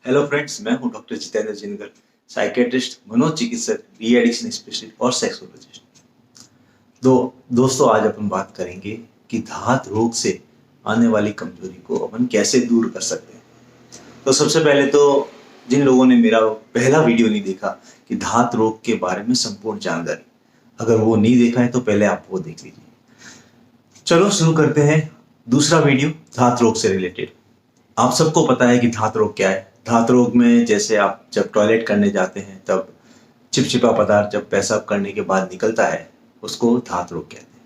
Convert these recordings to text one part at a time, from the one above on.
Hello friends, मैं हूं doctor Jitendra जिनकर, साइकेट्रिस्ट, मनोचिकित्सक, डी एडिक्शन स्पेशलिस्ट और सेक्सोलॉजिस्ट। दोस्तों, आज अपन बात करेंगे कि धात रोग से आने वाली कमजोरी को अपन कैसे दूर कर सकते हैं। तो सबसे पहले तो जिन लोगों ने मेरा पहला वीडियो नहीं देखा कि धात रोग के बारे में संपूर्ण जानकारी, अगर वो नहीं देखा है तो पहले आप वो देख लीजिए। चलो शुरू करते हैं दूसरा वीडियो धात रोग से रिलेटेड। आप सबको पता है कि धात रोग क्या है। धात रोग में जैसे आप जब टॉयलेट करने जाते हैं तब चिपचिपा पदार्थ जब पेशाब करने के बाद निकलता है, उसको धात रोग कहते हैं।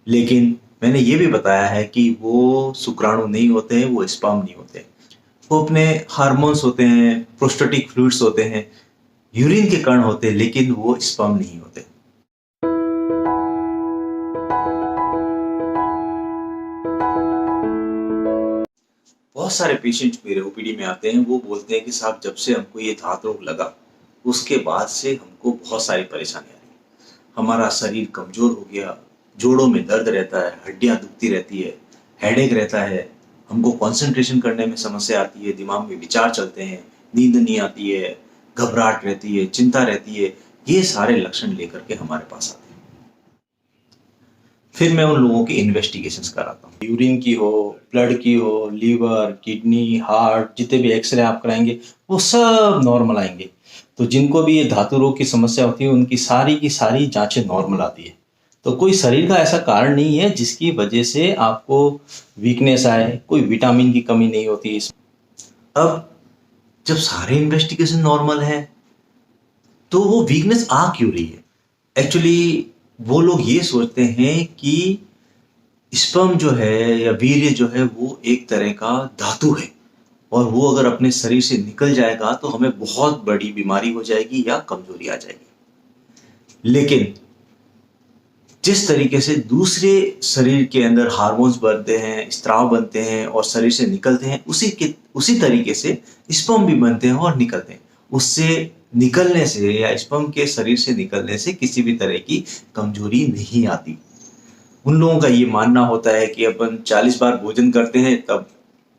लेकिन मैंने ये भी बताया है कि वो शुक्राणु नहीं होते हैं, वो स्पर्म नहीं होते हैं। वो अपने हार्मोन्स होते हैं, प्रोस्टेटिक फ्लूइड्स होते हैं, यूरिन के कण होते हैं, लेकिन वो स्पर्म नहीं होते। बहुत सारे पेशेंट मेरे ओपीडी में आते हैं, वो बोलते हैं कि साहब जब से हमको ये धात रोग लगा उसके बाद से हमको बहुत सारी परेशानी आ रही है। हमारा शरीर कमजोर हो गया, जोड़ों में दर्द रहता है, हड्डियां दुखती रहती है, हेडेक रहता है, हमको कंसंट्रेशन करने में समस्या आती है, दिमाग में विचार चलते हैं, नींद नहीं आती है, घबराहट रहती है, चिंता रहती है। ये सारे लक्षण लेकर के हमारे पास आते हैं। फिर मैं उन लोगों की इन्वेस्टिगेशंस कराता हूँ। यूरिन की हो, ब्लड की हो, लीवर, किडनी, हार्ट, जितने भी एक्सरे आप कराएंगे वो सब नॉर्मल आएंगे। तो जिनको भी ये धातु रोग की समस्या होती है उनकी सारी की सारी जांचें नॉर्मल आती है। तो कोई शरीर का ऐसा कारण नहीं है जिसकी वजह से आपको वीकनेस आए, कोई विटामिन की कमी नहीं होती। अब जब सारे इन्वेस्टिगेशन नॉर्मल है तो वो वीकनेस आ क्यों रही है? एक्चुअली वो लोग ये सोचते हैं कि स्पर्म जो है या वीर्य जो है वो एक तरह का धातु है और वो अगर अपने शरीर से निकल जाएगा तो हमें बहुत बड़ी बीमारी हो जाएगी या कमजोरी आ जाएगी। लेकिन जिस तरीके से दूसरे शरीर के अंदर हार्मोन्स बनते हैं, स्त्राव बनते हैं और शरीर से निकलते हैं, उसी तरीके से स्पर्म भी बनते हैं और निकलते हैं। उससे निकलने से या स्पर्म के शरीर से निकलने से किसी भी तरह की कमजोरी नहीं आती। उन लोगों का ये मानना होता है कि अपन 40 बार भोजन करते हैं तब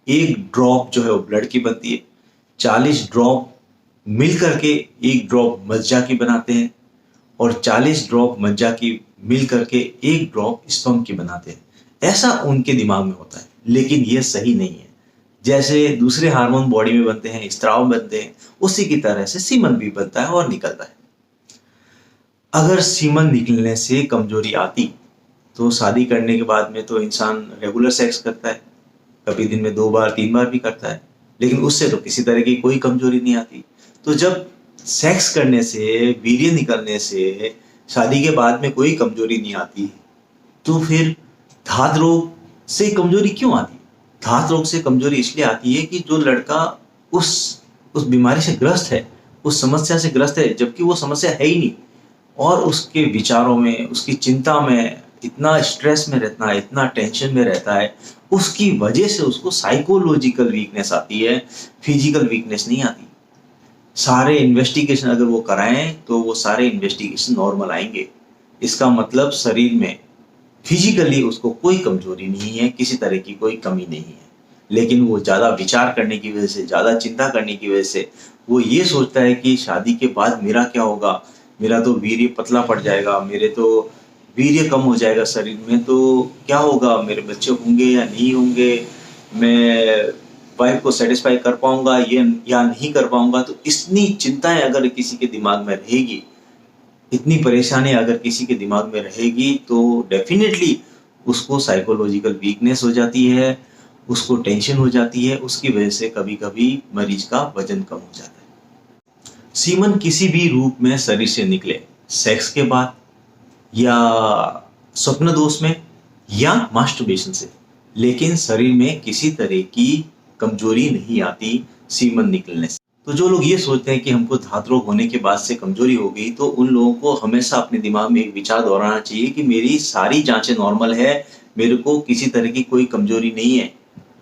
एक ड्रॉप जो है वो ब्लड की बनती है, 40 ड्रॉप मिल करके एक ड्रॉप मज्जा की बनाते हैं और 40 ड्रॉप मज्जा की मिल करके एक ड्रॉप स्पर्म की बनाते हैं। ऐसा उनके दिमाग में होता है, लेकिन यह सही नहीं है। जैसे दूसरे हार्मोन बॉडी में बनते हैं, स्त्राव बनते हैं, उसी की तरह से सीमन भी बनता है और निकलता है। अगर सीमन निकलने से कमजोरी आती तो शादी करने के बाद में तो इंसान रेगुलर सेक्स करता है, कभी दिन में 2 बार 3 बार भी करता है, लेकिन उससे तो किसी तरह की कोई कमजोरी नहीं आती। तो जब सेक्स करने से, वीर्य निकलने से शादी के बाद में कोई कमजोरी नहीं आती, तो फिर धात रोग से कमजोरी क्यों आती? धात रोग से कमजोरी इसलिए आती है कि जो लड़का उस बीमारी से ग्रस्त है, उस समस्या से ग्रस्त है, जबकि वो समस्या है ही नहीं, और उसके विचारों में, उसकी चिंता में इतना स्ट्रेस में रहता है, इतना टेंशन में रहता है, उसकी वजह से उसको साइकोलॉजिकल वीकनेस आती है, फिजिकल वीकनेस नहीं आती। सारे इन्वेस्टिगेशन अगर वो कराएं तो वो सारे इन्वेस्टिगेशन नॉर्मल आएंगे। इसका मतलब शरीर में फिजिकली उसको कोई कमजोरी नहीं है, किसी तरह की कोई कमी नहीं है, लेकिन वो ज़्यादा विचार करने की वजह से, ज़्यादा चिंता करने की वजह से वो ये सोचता है कि शादी के बाद मेरा क्या होगा, मेरा तो वीर्य पतला पड़ जाएगा, मेरे तो वीर्य कम हो जाएगा शरीर में, तो क्या होगा, मेरे बच्चे होंगे या नहीं होंगे, मैं वाइफ को सेटिस्फाई कर पाऊंगा ये या नहीं कर पाऊंगा। तो इतनी चिंताएं अगर किसी के दिमाग में रहेगी, इतनी परेशानी अगर किसी के दिमाग में रहेगी, तो डेफिनेटली उसको साइकोलॉजिकल वीकनेस हो जाती है, उसको टेंशन हो जाती है, उसकी वजह से कभी कभी मरीज का वजन कम हो जाता है। सीमन किसी भी रूप में शरीर से निकले, सेक्स के बाद या स्वप्न दोष में या मास्टरबेशन से, लेकिन शरीर में किसी तरह की कमजोरी नहीं आती सीमन निकलने से। तो जो लोग ये सोचते हैं कि हमको धात रोग होने के बाद से कमजोरी हो गई, तो उन लोगों को हमेशा अपने दिमाग में एक विचार दोहराना चाहिए कि मेरी सारी जांचें नॉर्मल है, मेरे को किसी तरह की कोई कमजोरी नहीं है,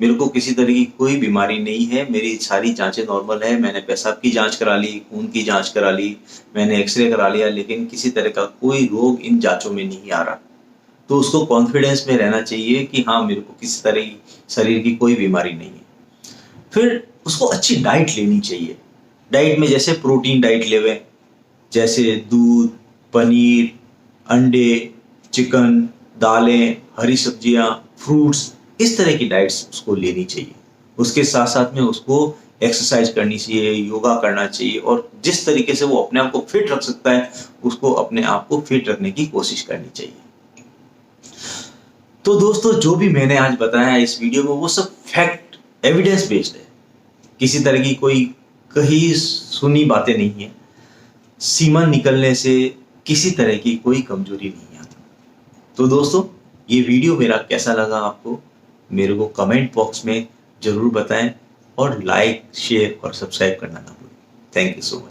मेरे को किसी तरह की कोई बीमारी नहीं है, मेरी सारी जांचें नॉर्मल है। मैंने पेशाब की जांच करा ली, खून की जांच करा ली, मैंने एक्सरे करा लिया, लेकिन किसी तरह का कोई रोग इन जांचों में नहीं आ रहा। तो उसको कॉन्फिडेंस में रहना चाहिए कि हाँ, मेरे को किसी तरह की शरीर की कोई बीमारी नहीं है। फिर उसको अच्छी डाइट लेनी चाहिए। डाइट में जैसे प्रोटीन डाइट लेवे, जैसे दूध, पनीर, अंडे, चिकन, दालें, हरी सब्जियां, फ्रूट्स, इस तरह की डाइट्स उसको लेनी चाहिए। उसके साथ साथ में उसको एक्सरसाइज करनी चाहिए, योगा करना चाहिए, और जिस तरीके से वो अपने आप को फिट रख सकता है उसको अपने आप को फिट रखने की कोशिश करनी चाहिए। तो दोस्तों, जो भी मैंने आज बताया इस वीडियो में वो सब फैक्ट, एविडेंस बेस्ड है। किसी तरह की कोई कहीं सुनी बातें नहीं है। सीमा निकलने से किसी तरह की कोई कमजोरी नहीं आती। तो दोस्तों, ये वीडियो मेरा कैसा लगा आपको मेरे को कमेंट बॉक्स में जरूर बताएं, और लाइक, शेयर और सब्सक्राइब करना ना भूलें। Thank you so much.